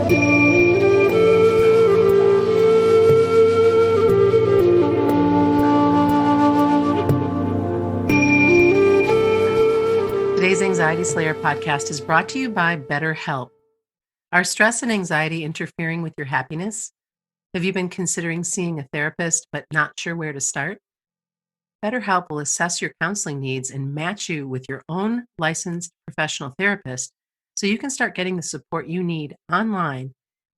Today's Anxiety Slayer podcast is brought to you by Betterhelp. Are stress and anxiety interfering with your happiness? Have you been considering seeing a therapist but not sure where to start? Betterhelp will assess your counseling needs and match you with your own licensed professional therapist so you can start getting the support you need online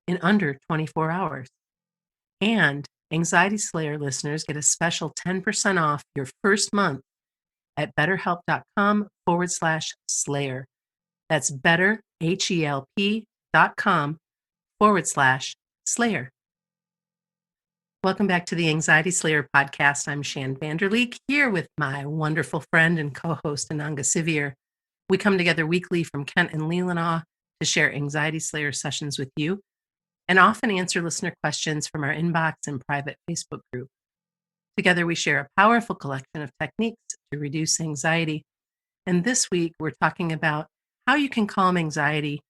in under 24 hours. And Anxiety Slayer listeners get a special 10% off your first month at betterhelp.com/slayer. That's betterhelp.com/slayer. Welcome back to the Anxiety Slayer podcast. I'm Shan Vanderleek here with my wonderful friend and co-host Ananga Sivir. We come together weekly from Kent and Leelanau to share Anxiety Slayer sessions with you and often answer listener questions from our inbox and private Facebook group. Together we share a powerful collection of techniques to reduce anxiety. And this week we're talking about how you can calm anxiety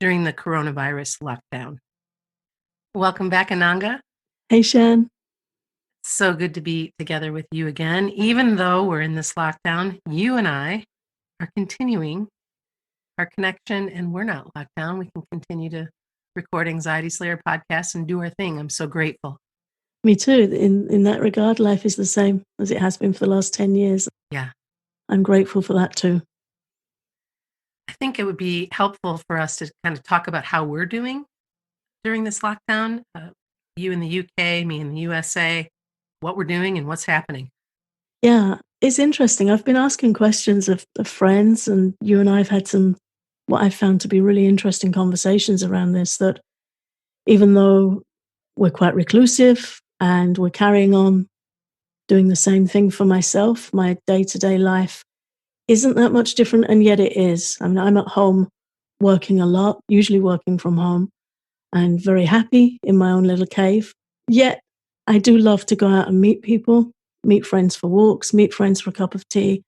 during the coronavirus lockdown. Welcome back, Ananga. Hey, Shan. So good to be together with you again. Even though we're in this lockdown, you and I are continuing our connection and we're not locked down. We can continue to record Anxiety Slayer podcasts and do our thing. I'm so grateful. Me too. In that regard, life is the same as it has been for the last 10 years. Yeah. I'm grateful for that too. I think it would be helpful for us to kind of talk about how we're doing during this lockdown. You in the UK, me in the USA, what we're doing and what's happening. Yeah, it's interesting. I've been asking questions of friends, and you and I have had some, what I've found to be really interesting conversations around this, that even though we're quite reclusive and we're carrying on doing the same thing for myself, my day-to-day life isn't that much different, and yet it is. I mean, I'm at home working a lot, usually working from home, and very happy in my own little cave. Yet I do love to go out and meet people, meet friends for walks, meet friends for a cup of tea.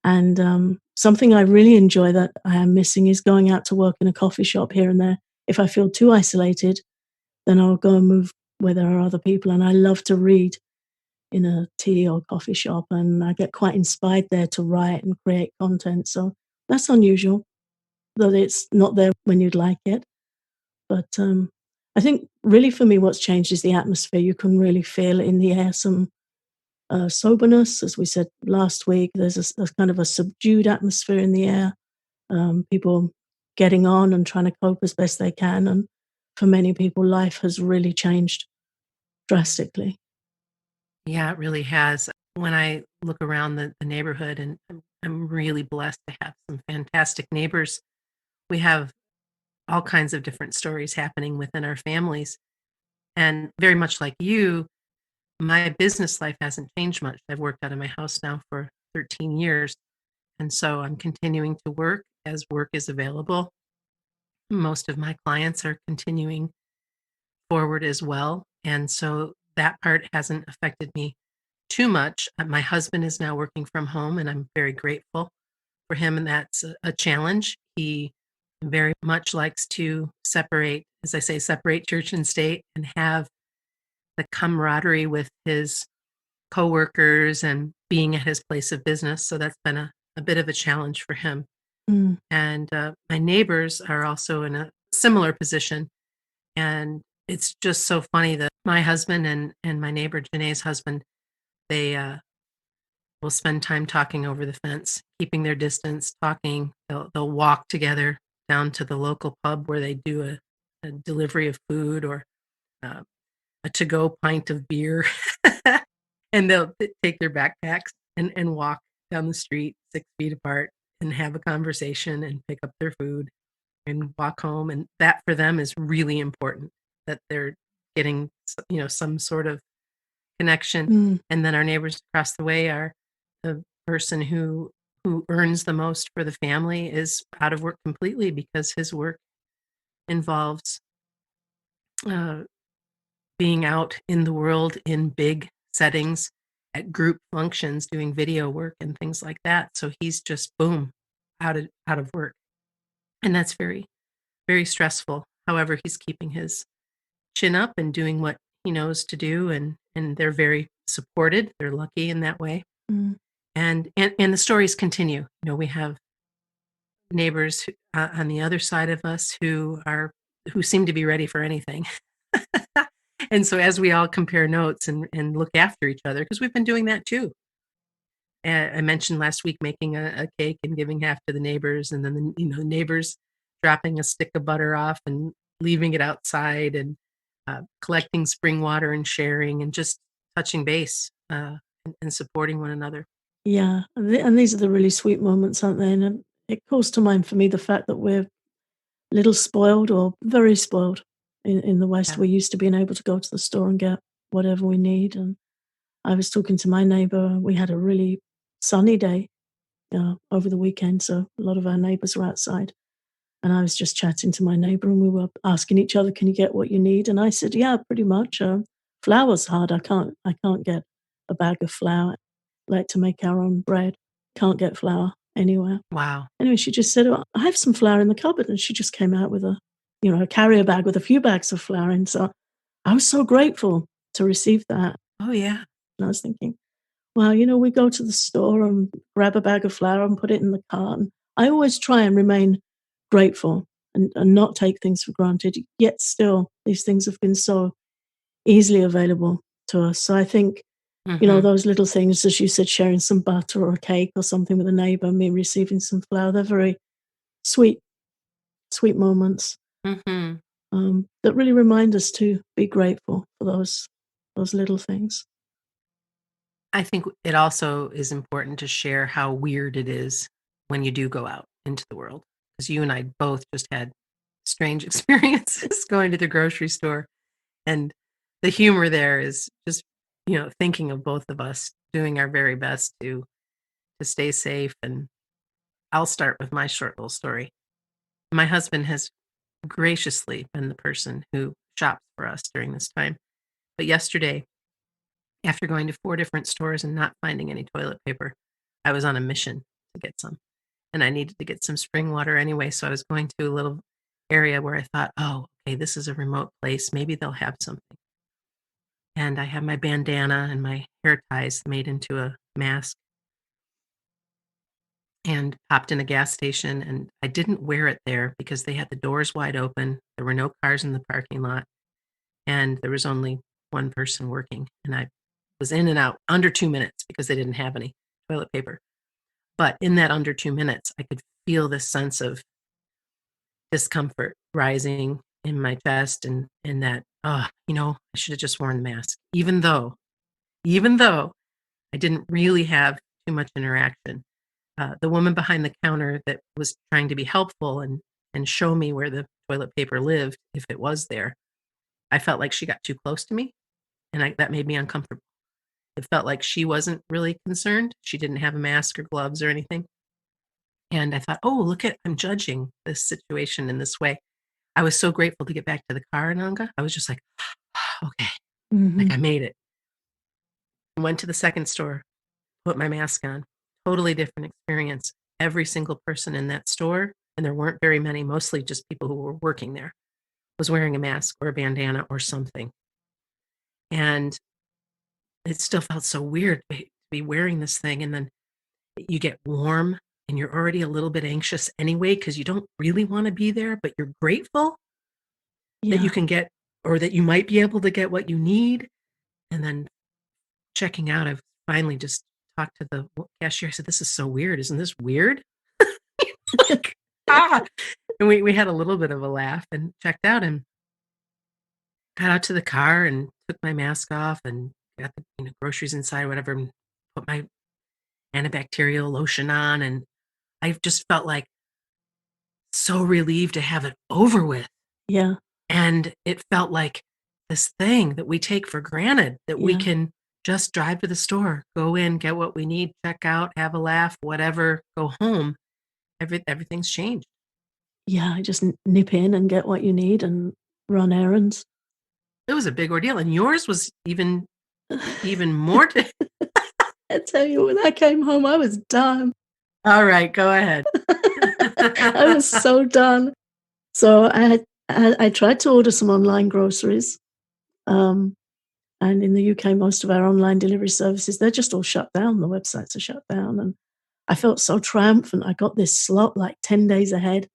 And something I really enjoy that I am missing is going out to work in a coffee shop here and there. If I feel too isolated, then I'll go and move where there are other people. And I love to read in a tea or coffee shop, and I get quite inspired there to write and create content. So that's unusual, though it's not there when you'd like it. But I think really for me what's changed is the atmosphere. You can really feel in the air some soberness. As we said last week, there's a kind of a subdued atmosphere in the air. People getting on and trying to cope as best they can. And for many people, life has really changed drastically. Yeah, it really has. When I look around the neighborhood, and I'm really blessed to have some fantastic neighbors. We have all kinds of different stories happening within our families. And very much like you, my business life hasn't changed much. I've worked out of my house now for 13 years. And so I'm continuing to work as work is available. Most of my clients are continuing forward as well. And so that part hasn't affected me too much. My husband is now working from home, and I'm very grateful for him. And that's a challenge. He very much likes to separate, as I say, separate church and state and have the camaraderie with his coworkers and being at his place of business. So that's been a bit of a challenge for him. Mm. And my neighbors are also in a similar position. And it's just so funny that my husband and my neighbor Janae's husband, they will spend time talking over the fence, keeping their distance, talking. They'll walk together down to the local pub where they do a delivery of food or a to-go pint of beer. And they'll take their backpacks and walk down the street 6 feet apart and have a conversation and pick up their food and walk home. And that for them is really important, that they're getting, some sort of connection. Mm. And then our neighbors across the way are the person who earns the most for the family is out of work completely because his work involves being out in the world in big settings at group functions, doing video work and things like that. So he's just boom, out of work. And that's very, very stressful. however, he's keeping his chin up and doing what he knows to do, and they're very supported. They're lucky in that way. Mm. And the stories continue. We have neighbors on the other side of us who seem to be ready for anything. And so as we all compare notes and look after each other, because we've been doing that too. I mentioned last week making a cake and giving half to the neighbors, and then neighbors dropping a stick of butter off and leaving it outside, and collecting spring water and sharing, and just touching base, and supporting one another. Yeah, and these are the really sweet moments, aren't they? And it calls to mind for me the fact that we're little spoiled or very spoiled in the West. Yeah. We're used to being able to go to the store and get whatever we need. And I was talking to my neighbor. We had a really sunny day over the weekend, so a lot of our neighbors were outside. And I was just chatting to my neighbor, and we were asking each other, "Can you get what you need?" And I said, "Yeah, pretty much. Flour's hard. I can't get a bag of flour. Like to make our own bread. Can't get flour anywhere." Wow. Anyway, she just said, "Oh, I have some flour in the cupboard," and she just came out with a carrier bag with a few bags of flour in. So I was so grateful to receive that. Oh, yeah. And I was thinking, well, we go to the store and grab a bag of flour and put it in the cart. And I always try and remain grateful and not take things for granted. Yet still, these things have been so easily available to us. So I think, Mhm. those little things, as you said, sharing some butter or a cake or something with a neighbor, me receiving some flour, they're very sweet, sweet moments Mhm. that really remind us to be grateful for those little things. I think it also is important to share how weird it is when you do go out into the world, because you and I both just had strange experiences going to the grocery store, and the humor there is just, thinking of both of us doing our very best to stay safe. And I'll start with my short little story. My husband has graciously been the person who shops for us during this time. But yesterday, after going to 4 different stores and not finding any toilet paper, I was on a mission to get some, and I needed to get some spring water anyway, so I was going to a little area where I thought, "Oh, okay, this is a remote place, maybe they'll have something." And I have my bandana and my hair ties made into a mask, and popped in a gas station, and I didn't wear it there because they had the doors wide open, there were no cars in the parking lot, and there was only one person working, and I was in and out under 2 minutes because they didn't have any toilet paper. But in that under 2 minutes, I could feel this sense of discomfort rising in my chest, and that, I should have just worn the mask, even though I didn't really have too much interaction. The woman behind the counter that was trying to be helpful and show me where the toilet paper lived, if it was there, I felt like she got too close to me, and that made me uncomfortable. It felt like she wasn't really concerned. She didn't have a mask or gloves or anything. And I thought, "Oh, look at I'm judging this situation in this way." I was so grateful to get back to the car, Ananga. I was just like, "Okay, like Hmm. I made it." Went to the second store, put my mask on. Totally different experience. Every single person in that store, and there weren't very many, mostly just people who were working there, was wearing a mask or a bandana or something. And it still felt so weird to be wearing this thing, and then you get warm and you're already a little bit anxious anyway because you don't really wanna be there, but you're grateful that you Yeah. can get, or that you might be able to get what you need. And then checking out, I've finally just talked to the cashier. I said, "This is so weird. Isn't this weird?" Like, ah! And we had a little bit of a laugh and checked out and got out to the car and took my mask off and got the, groceries inside, whatever, and put my antibacterial lotion on, and I just felt, like, so relieved to have it over with. Yeah. And it felt like this thing that we take for granted, that we Yeah. can just drive to the store, go in, get what we need, check out, have a laugh, whatever, go home. Everything's changed. Yeah. Just nip in and get what you need and run errands. It was a big ordeal, and yours was even more t I tell you, when I came home, I was done. All right, go ahead. I was so done. So I had I tried to order some online groceries, um, and in the UK, most of our online delivery services, they're just all shut down. The websites are shut down, and I felt so triumphant. I got this slot like 10 days ahead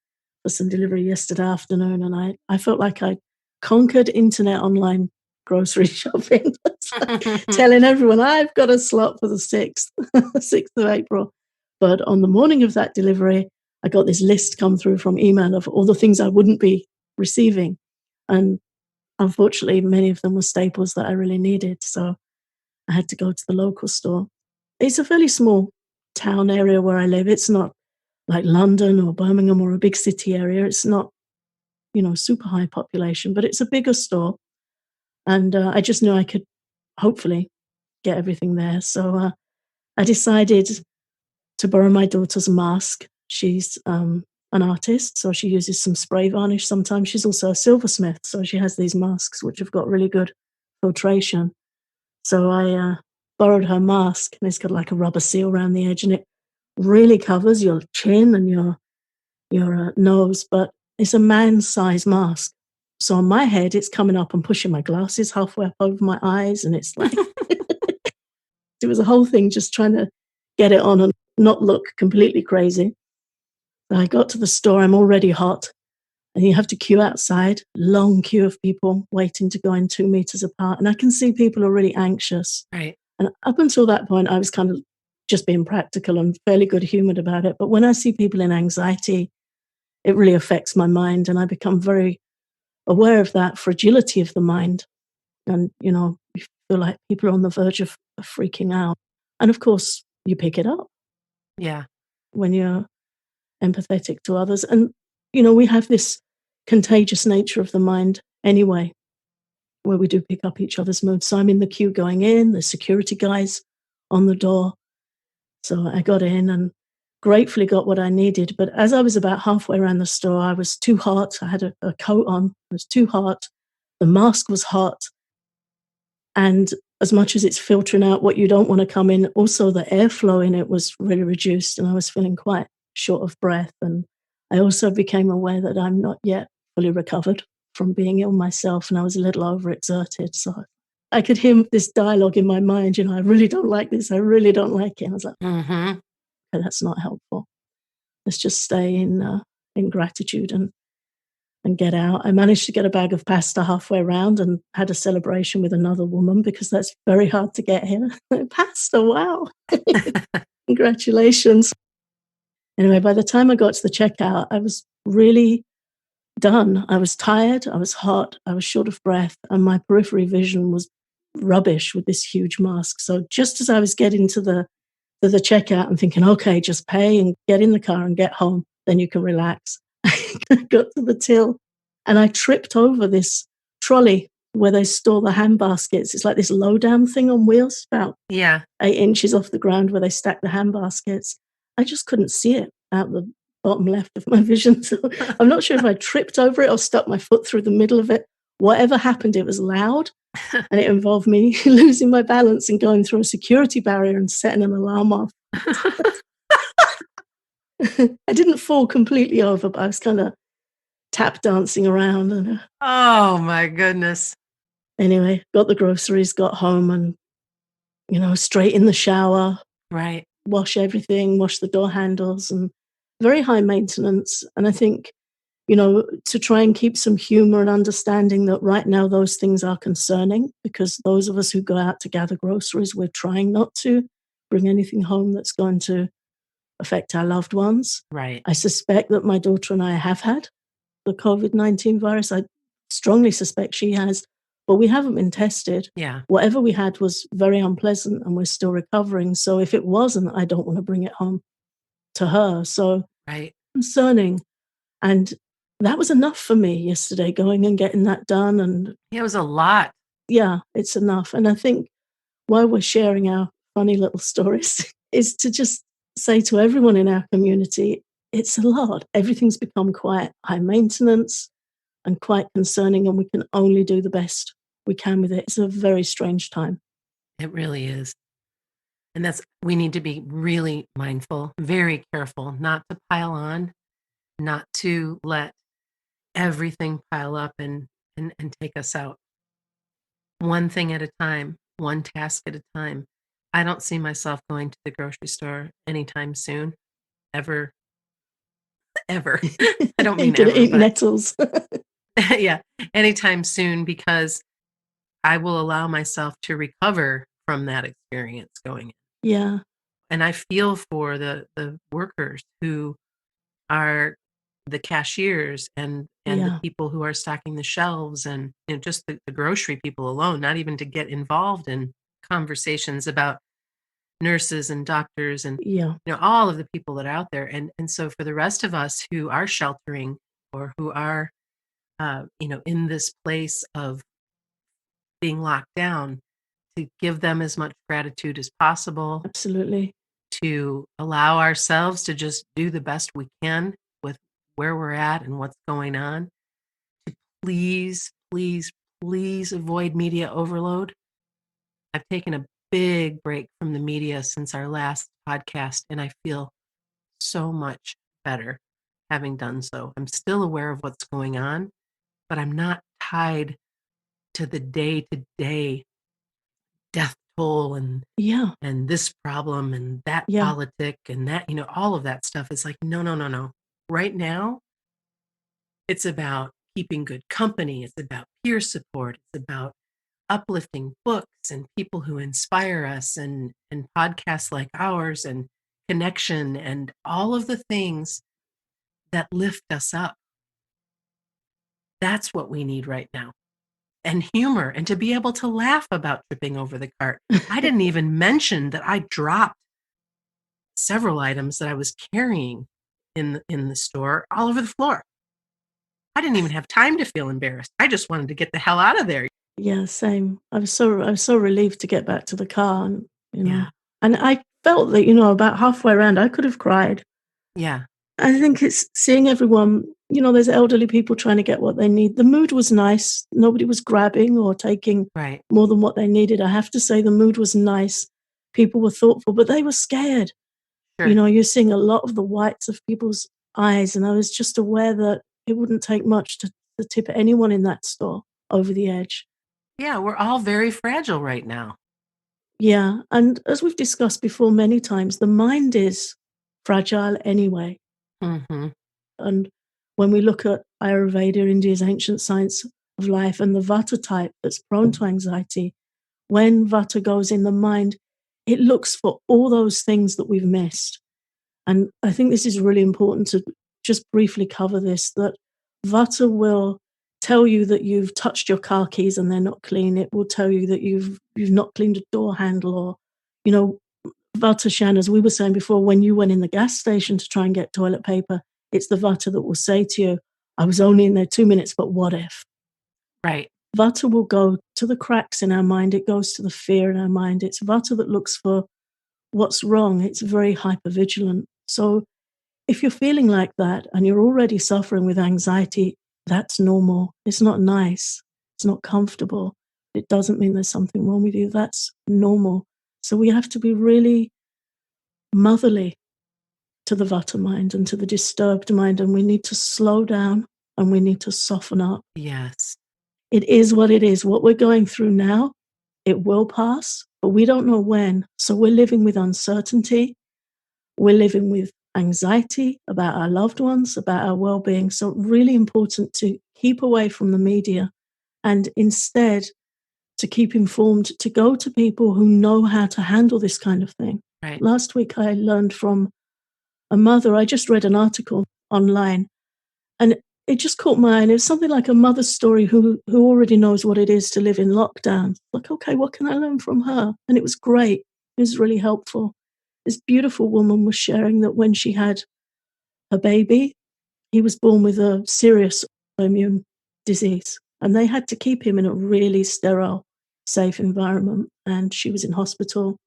for some delivery yesterday afternoon, and I felt like I conquered internet online grocery shopping. It's like telling everyone, "I've got a slot for the 6th, 6th of April." But on the morning of that delivery, I got this list come through from email of all the things I wouldn't be receiving, and unfortunately, many of them were staples that I really needed, so I had to go to the local store. It's a fairly small town area where I live. It's not like London or Birmingham or a big city area. It's not, super high population, but it's a bigger store. And I just knew I could hopefully get everything there. So I decided to borrow my daughter's mask. She's an artist, so she uses some spray varnish sometimes. She's also a silversmith, so she has these masks which have got really good filtration. So I borrowed her mask, and it's got like a rubber seal around the edge, and it really covers your chin and your nose, but it's a man-size mask. So on my head, it's coming up and pushing my glasses halfway up over my eyes, and it's like it was a whole thing just trying to get it on and not look completely crazy. So I got to the store, I'm already hot, and you have to queue outside, long queue of people waiting to go in 2 meters apart, and I can see people are really anxious. Right. And up until that point, I was kind of just being practical and fairly good humored about it. But when I see people in anxiety, it really affects my mind. And I become very aware of that fragility of the mind. And, you feel like people are on the verge of freaking out. And of course, you pick it up Yeah. when you're empathetic to others. And, we have this contagious nature of the mind anyway, where we do pick up each other's moods. So I'm in the queue going in, the security guys on the door. So I got in and gratefully got what I needed. But as I was about halfway around the store, I was too hot. I had a coat on. It was too hot. The mask was hot. And as much as it's filtering out what you don't want to come in, also the airflow in it was really reduced. And I was feeling quite short of breath. And I also became aware that I'm not yet fully recovered from being ill myself. And I was a little overexerted. So I could hear this dialogue in my mind, I really don't like this. I really don't like it. And I was like, Mhm. "Okay, that's not helpful. Let's just stay in gratitude and get out." I managed to get a bag of pasta halfway around and had a celebration with another woman because that's very hard to get here. Pasta, wow. Congratulations. Anyway, by the time I got to the checkout, I was really done. I was tired, I was hot, I was short of breath, and my periphery vision was rubbish with this huge mask. So just as I was getting to the checkout and thinking, okay, just pay and get in the car and get home, then you can relax. I got to the till and I tripped over this trolley where they store the hand baskets. It's like this low down thing on wheels, about Yeah. 8 inches off the ground where they stack the hand baskets. I just couldn't see it out the bottom left of my vision. So I'm not sure if I tripped over it or stuck my foot through the middle of it. Whatever happened, it was loud and it involved me losing my balance and going through a security barrier and setting an alarm off. I didn't fall completely over, but I was kind of tap dancing around. And Oh my goodness. anyway, got the groceries, got home, and straight in the shower, Right. wash everything, wash the door handles, and very high maintenance. And I think to try and keep some humor and understanding that right now those things are concerning because those of us who go out to gather groceries, we're trying not to bring anything home that's going to affect our loved ones. Right. I suspect that my daughter and I have had the COVID-19 virus. I strongly suspect she has, but we haven't been tested. Yeah. Whatever we had was very unpleasant and we're still recovering. So if it wasn't, I don't want to bring it home to her. So Right. concerning. And that was enough for me yesterday, going and getting that done. And It was a lot. yeah, it's enough. And I think while we're sharing our funny little stories, is to just say to everyone in our community, it's a lot. Everything's become quite high maintenance and quite concerning, and we can only do the best we can with it. It's a very strange time. It really is. And we need to be really mindful, very careful not to pile on, not to let everything pile up and take us out. One thing at a time, one task at a time. I don't see myself going to the grocery store anytime soon, ever, ever. I don't You're mean gonna ever, eat but nettles. yeah, anytime soon because I will allow myself to recover from that experience going in. Yeah, And I feel for the workers who are the cashiers and the yeah, people who are stocking the shelves and just the grocery people alone, not even to get involved in conversations about nurses and doctors and yeah, all of the people that are out there. And so for the rest of us who are sheltering or who are in this place of being locked down, to give them as much gratitude as possible, absolutely. to allow ourselves to just do the best we can with where we're at and what's going on. Please, please, please avoid media overload. I've taken a big break from the media since our last podcast, and I feel so much better having done so. I'm still aware of what's going on, but I'm not tied to the day to day death toll Yeah, and this problem and that yeah, politic and that, all of that stuff is like, no, no, no, no. Right now, it's about keeping good company. It's about peer support. It's about uplifting books and people who inspire us and podcasts like ours and connection and all of the things that lift us up. That's what we need right now. And humor and to be able to laugh about tripping over the cart. I didn't even mention that I dropped several items that I was carrying in the store all over the floor. I didn't even have time to feel embarrassed. I just wanted to get the hell out of there. yeah. Same. I was so relieved to get back to the car, and Yeah. and I felt that about halfway around, I could have cried. Yeah. I think it's seeing everyone. There's elderly people trying to get what they need. The mood was nice. Nobody was grabbing or taking Right. more than what they needed. I have to say, the mood was nice. People were thoughtful, but they were scared. Sure. You're seeing a lot of the whites of people's eyes, and I was just aware that it wouldn't take much to tip anyone in that store over the edge. Yeah, we're all very fragile right now. Yeah, and as we've discussed before many times, the mind is fragile anyway. Mhm. And when we look at Ayurveda, India's ancient science of life, and the Vata type that's prone to anxiety, when Vata goes in the mind, it looks for all those things that we've missed. And I think this is really important to just briefly cover this, that Vata will tell you that you've touched your car keys and they're not clean. It will tell you that you've not cleaned a door handle, or, you know, Vata Shan, as we were saying before, when you went in the gas station to try and get toilet paper, it's the Vata that will say to you, I was only in there 2 minutes, but what if? Right. Vata will go to the cracks in our mind. It goes to the fear in our mind. It's Vata that looks for what's wrong. It's very hypervigilant. So if you're feeling like that and you're already suffering with anxiety, that's normal. It's not nice. It's not comfortable. It doesn't mean there's something wrong with you. That's normal. So we have to be really motherly to the Vata mind and to the disturbed mind. And we need to slow down and we need to soften up. Yes. It is what it is. What we're going through now, it will pass, but we don't know when. So we're living with uncertainty. We're living with anxiety about our loved ones, about our well being. So, really important to keep away from the media and instead to keep informed, to go to people who know how to handle this kind of thing. Right. Last week, I learned from a mother. I just read an article online and it just caught my eye. And it was something like a mother's story who already knows what it is to live in lockdown. Like, okay, what can I learn from her? And it was great. It was really helpful. This beautiful woman was sharing that when she had her baby, he was born with a serious immune disease, and they had to keep him in a really sterile, safe environment. And she was in hospital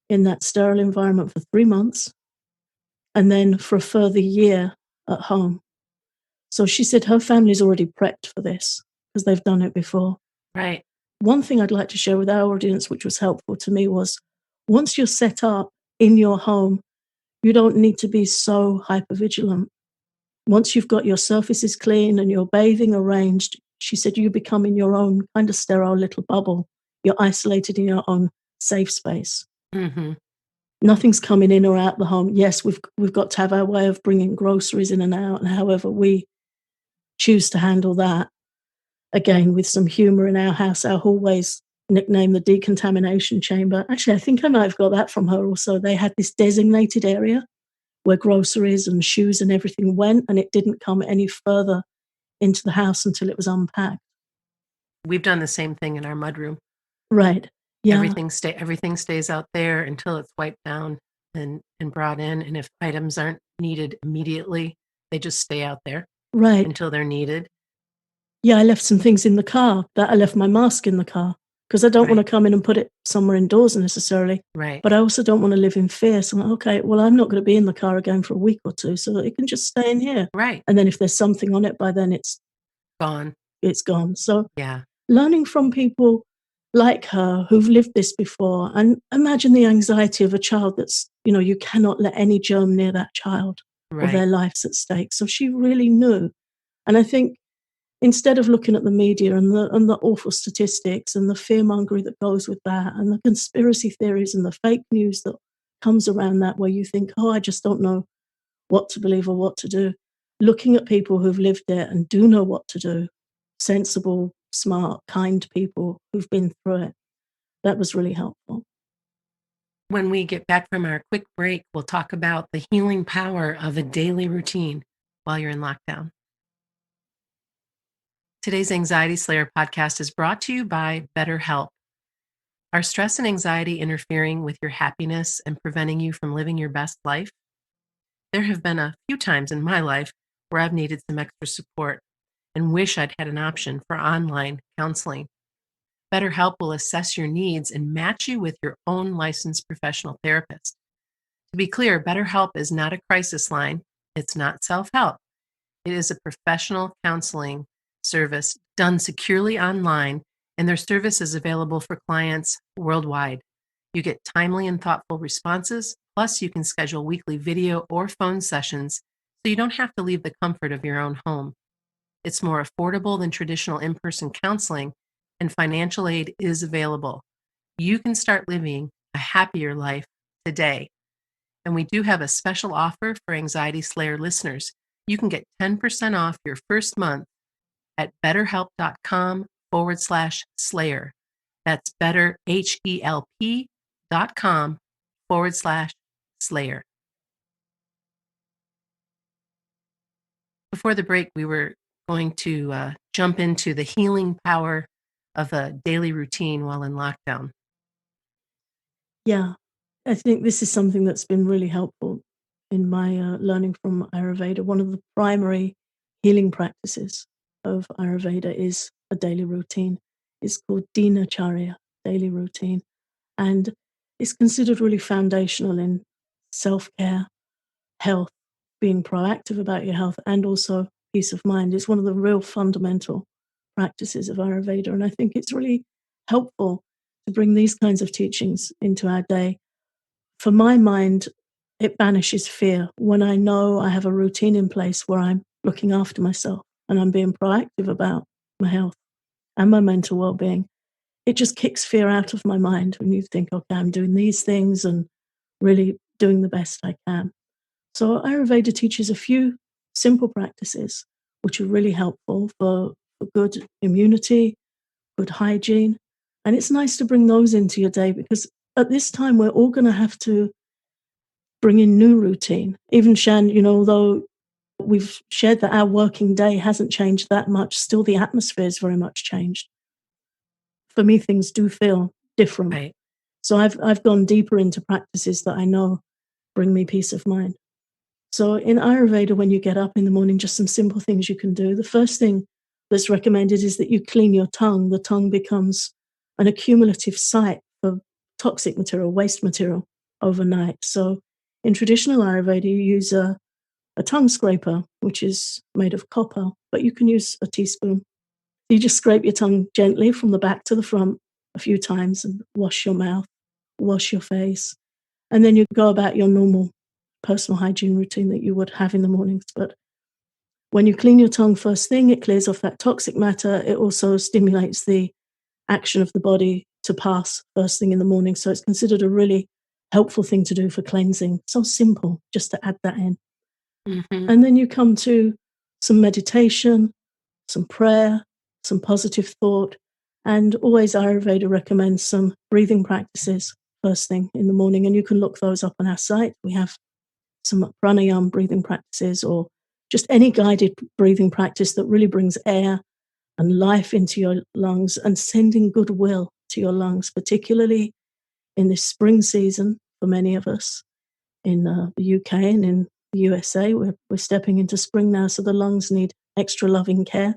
in that sterile environment for 3 months, and then for a further year at home. So she said her family's already prepped for this because they've done it before. Right. One thing I'd like to share with our audience, which was helpful to me, was once you're set up in your home, you don't need to be so hypervigilant. once you've got your surfaces clean and your bathing arranged, she said, you become in your own kind of sterile little bubble. You're isolated in your own safe space. Mhm. Nothing's coming in or out the home. Yes, we've got to have our way of bringing groceries in and out, and however we choose to handle that. Again, with some humor in our house, our hallways nicknamed the decontamination chamber. Actually, I think I might have got that from her also. They had this designated area where groceries and shoes and everything went, and it didn't come any further into the house until it was unpacked. We've done the same thing in our mudroom. Right. Yeah. Everything stays out there until it's wiped down and brought in, and if items aren't needed immediately, they just stay out there Right. until they're needed. Yeah, I left some things in the car. That I left my mask in the car because I don't want Right, to come in and put it somewhere indoors necessarily. right, But I also don't want to live in fear. So I'm like, okay, well, I'm not going to be in the car again for a week or two, so it can just stay in here. right. And then if there's something on it by then, Gone. it's gone. So Yeah, learning from people like her who've lived this before, and imagine the anxiety of a child that's, you cannot let any germ near that child or right. their life's at stake. So she really knew. And I think instead of looking at the media and the awful statistics and the fearmongering that goes with that and the conspiracy theories and the fake news that comes around that, where you think, oh, I just don't know what to believe or what to do, looking at people who've lived it and do know what to do, sensible, smart, kind people who've been through it, that was really helpful. When we get back from our quick break, we'll talk about the healing power of a daily routine while you're in lockdown. Today's Anxiety Slayer podcast is brought to you by Betterhelp. Are stress and anxiety interfering with your happiness and preventing you from living your best life? There have been a few times in my life where I've needed some extra support and wish I'd had an option for online counseling. BetterHelp will assess your needs and match you with your own licensed professional therapist. To be clear, BetterHelp is not a crisis line, it's not self help. It is a professional counseling service done securely online, and their service is available for clients worldwide. You get timely and thoughtful responses, plus, you can schedule weekly video or phone sessions so you don't have to leave the comfort of your own home. It's more affordable than traditional in person counseling, and financial aid is available. You can start living a happier life today. And we do have a special offer for Anxiety Slayer listeners. You can get 10% off your first month at betterhelp.com/slayer. That's betterhelp.com/slayer. Before the break, we were going to jump into the healing power of a daily routine while in lockdown. Yeah, I think this is something that's been really helpful in my learning from Ayurveda. One of the primary healing practices of Ayurveda is a daily routine. It's called Dinacharya, daily routine. And it's considered really foundational in self care, health, being proactive about your health, and also peace of mind. It's one of the real fundamental practices of Ayurveda. And I think it's really helpful to bring these kinds of teachings into our day. For my mind, it banishes fear when I know I have a routine in place where I'm looking after myself and I'm being proactive about my health and my mental well being. It just kicks fear out of my mind when you think, okay, I'm doing these things and really doing the best I can. So Ayurveda teaches a few simple practices which are really helpful for good immunity, good hygiene. And it's nice to bring those into your day because at this time we're all going to have to bring in new routine. Even Shan, although we've shared that our working day hasn't changed that much, still the atmosphere is very much changed. For me, things do feel different. Right. So I've gone deeper into practices that I know bring me peace of mind. So in Ayurveda, when you get up in the morning, just some simple things you can do. The first thing that's recommended is that you clean your tongue. The tongue becomes an accumulative site for toxic material, waste material overnight. So in traditional Ayurveda, you use a tongue scraper, which is made of copper, but you can use a teaspoon. You just scrape your tongue gently from the back to the front a few times and wash your mouth, wash your face, and then you go about your normal personal hygiene routine that you would have in the mornings. But When you clean your tongue first thing, it clears off that toxic matter. It also stimulates the action of the body to pass first thing in the morning. So it's considered a really helpful thing to do for cleansing. So simple just to add that in. Mhm. And then you come to some meditation, some prayer, some positive thought, and always Ayurveda recommends some breathing practices first thing in the morning. And you can look those up on our site. We have some pranayama breathing practices or just any guided breathing practice that really brings air and life into your lungs and sending goodwill to your lungs, particularly in this spring season for many of us in the UK and in the USA. We're stepping into spring now, so the lungs need extra loving care.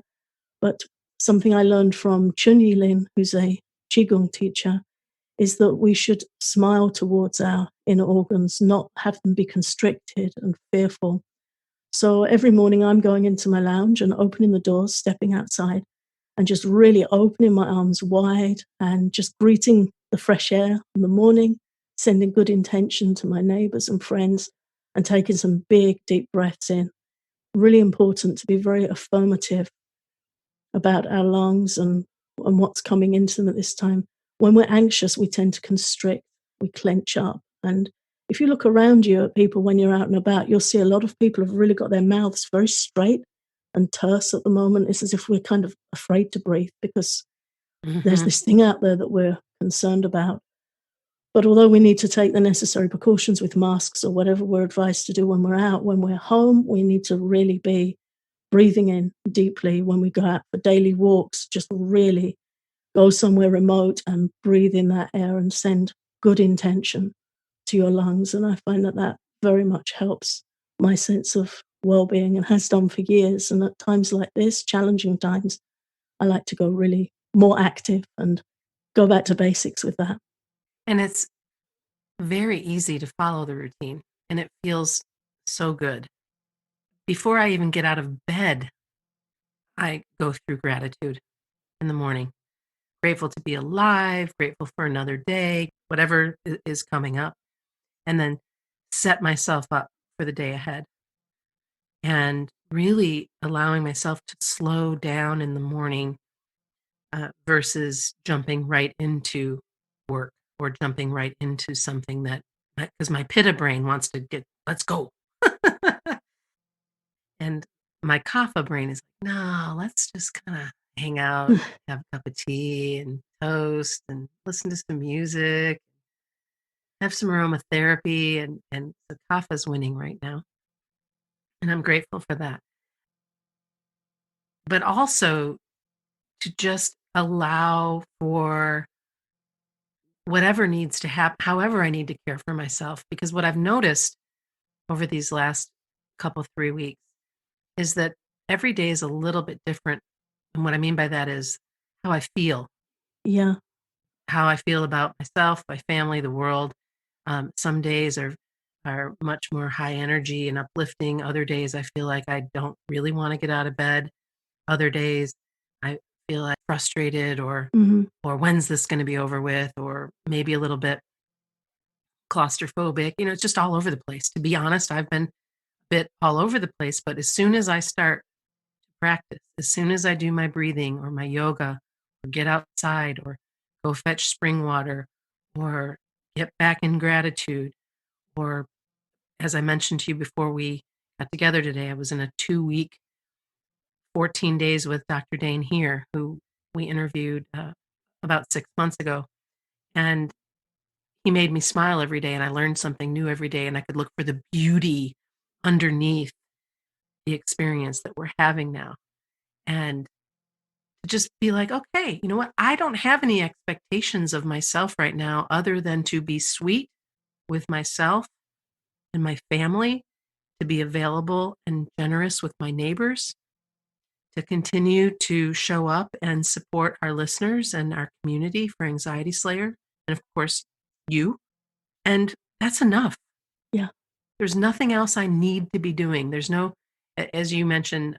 But something I learned from Chun Yi Lin, who's a Qigong teacher, is that we should smile towards our inner organs, not have them be constricted and fearful. So every morning I'm going into my lounge and opening the doors, stepping outside, and just really opening my arms wide and just greeting the fresh air in the morning, sending good intention to my neighbors and friends, and taking some big, deep breaths in. Really important to be very affirmative about our lungs and what's coming into them at this time. When we're anxious, we tend to constrict, we clench up. And if you look around you at people when you're out and about, you'll see a lot of people have really got their mouths very straight and terse at the moment. It's as if we're kind of afraid to breathe because there's Mhm. this thing out there that we're concerned about. But although we need to take the necessary precautions with masks or whatever we're advised to do when we're out, when we're home, we need to really be breathing in deeply when we go out for daily walks, just really go somewhere remote and breathe in that air and send good intention to your lungs. And I find that that very much helps my sense of well-being and has done for years. And at times like this, challenging times, I like to go really more active and go back to basics with that. And it's very easy to follow the routine, and it feels so good. Before I even get out of bed, I go through gratitude in the morning. Grateful to be alive, grateful for another day, whatever is coming up, and then set myself up for the day ahead. And really allowing myself to slow down in the morning versus jumping right into work or jumping right into something that, because my pitta brain wants to get, let's go. And my kapha brain is like, no, let's just kind of hang out, have a cup of tea and toast and listen to some music, have some aromatherapy. And the kapha's winning right now. And I'm grateful for that. But also to just allow for whatever needs to happen, however I need to care for myself. Because what I've noticed over these last couple, 3 weeks is that every day is a little bit different. And what I mean by that is how I feel, Yeah. how I feel about myself, my family, the world. Some days are much more high energy and uplifting. Other days I feel like I don't really want to get out of bed. Other days I feel like frustrated Hmm. or when's this going to be over with, or maybe a little bit claustrophobic. It's just all over the place. To be honest, I've been a bit all over the place, but as soon as I start to practice, as soon as I do my breathing or my yoga or get outside or go fetch spring water or get back in gratitude, or as I mentioned to you before we got together today, I was in a 2 week, 14 days with Dr. Dane here, who we interviewed about 6 months ago. And he made me smile every day, and I learned something new every day, and I could look for the beauty underneath the experience that we're having now. And to just be like, okay, you know what? I don't have any expectations of myself right now other than to be sweet with myself and my family, to be available and generous with my neighbors, to continue to show up and support our listeners and our community for Anxiety Slayer, and of course, you. And that's enough. Yeah. There's nothing else I need to be doing. There's no, as you mentioned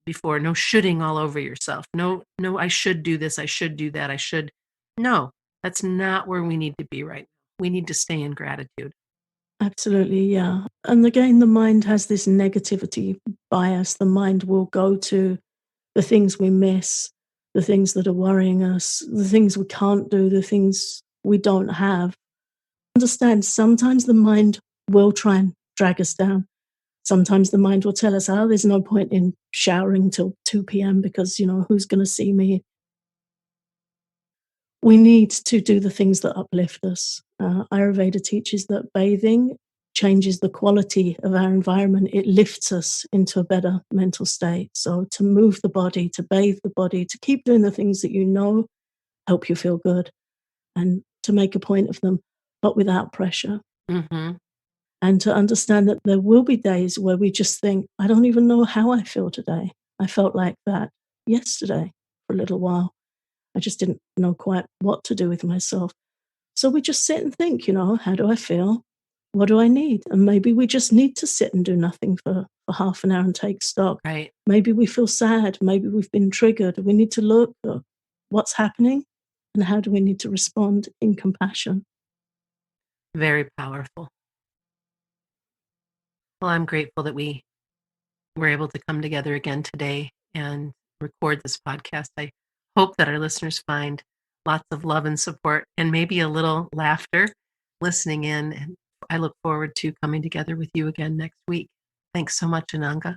before, no shoulding all over yourself. No, no, I should do this. I should do that. I should. No, that's not where we need to be right now. We need to stay in gratitude. Absolutely, yeah. And again, the mind has this negativity bias. The mind will go to the things we miss, the things that are worrying us, the things we can't do, the things we don't have. Understand sometimes the mind will try and drag us down. Sometimes the mind will tell us, oh, there's no point in showering till 2 p.m. because, who's going to see me? We need to do the things that uplift us. Ayurveda teaches that bathing changes the quality of our environment. It lifts us into a better mental state. So to move the body, to bathe the body, to keep doing the things that you know help you feel good and to make a point of them, but without pressure. Mhm. And to understand that there will be days where we just think, I don't even know how I feel today. I felt like that yesterday for a little while. I just didn't know quite what to do with myself. So we just sit and think, how do I feel? What do I need? And maybe we just need to sit and do nothing for half an hour and take stock. Right. Maybe we feel sad. Maybe we've been triggered. We need to look at what's happening and how do we need to respond in compassion. Very powerful. Well, I'm grateful that we were able to come together again today and record this podcast. I hope that our listeners find lots of love and support and maybe a little laughter listening in. And I look forward to coming together with you again next week. Thanks so much, Ananga.